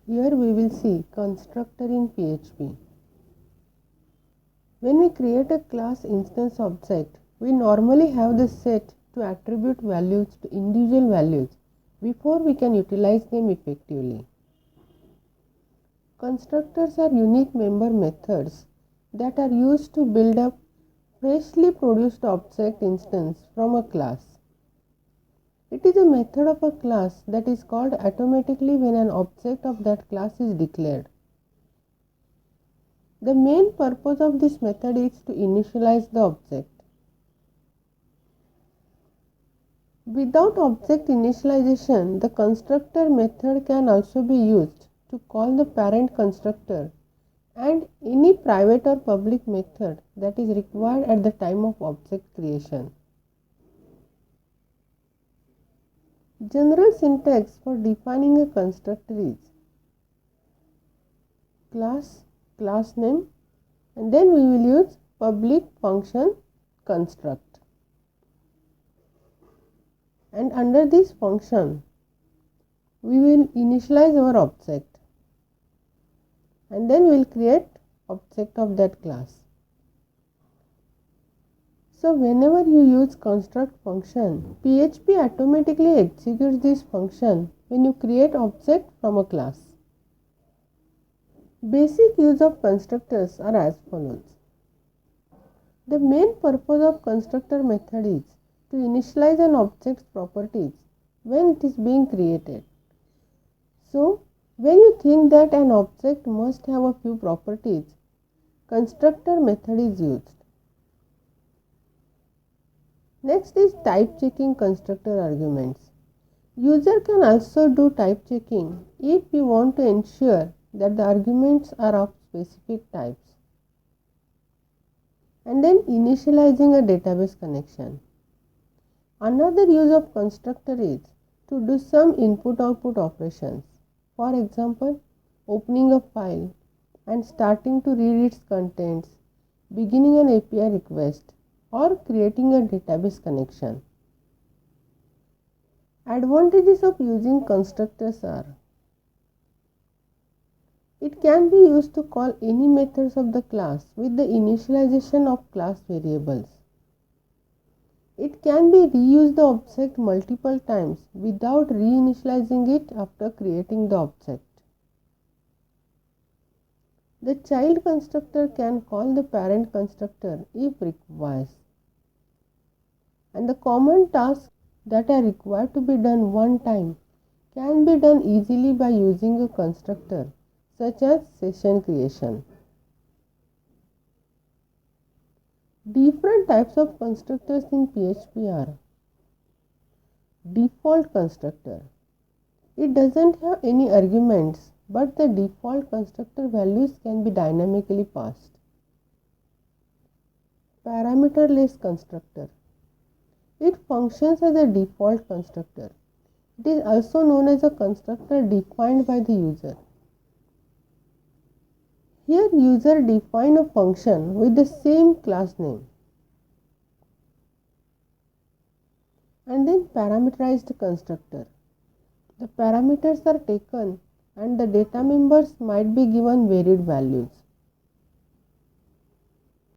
Here we will see constructor in PHP. When we create a class instance object, we normally have the set to attribute values to individual values before we can utilize them effectively. Constructors are unique member methods that are used to build up freshly produced object instance from a class. It is a method of a class that is called automatically when an object of that class is declared. The main purpose of this method is to initialize the object. Without object initialization, the constructor method can also be used to call the parent constructor and any private or public method that is required at the time of object creation. General syntax for defining a constructor is class name, and then we will use public function construct. And under this function, we will initialize our object and then we will create object of that class. So whenever you use construct function, PHP automatically executes this function when you create object from a class. Basic use of constructors are as follows. The main purpose of constructor method is to initialize an object's properties when it is being created. So, when you think that an object must have a few properties, constructor method is used. Next is type checking constructor arguments. User can also do type checking if you want to ensure that the arguments are of specific types. And then initializing a database connection. Another use of constructor is to do some input-output operations. For example, opening a file and starting to read its contents, beginning an API request, or creating a database connection. Advantages of using constructors are: it can be used to call any methods of the class with the initialization of class variables. It can be reuse the object multiple times without reinitializing it after creating the object. The child constructor can call the parent constructor if required. And the common tasks that are required to be done one time can be done easily by using a constructor, such as session creation. Different types of constructors in PHP are: default constructor. It doesn't have any arguments, but the default constructor values can be dynamically passed. Parameterless constructor. It functions as a default constructor. It is also known as a constructor defined by the user. Here user define a function with the same class name. And then parameterized constructor. The parameters are taken and the data members might be given varied values.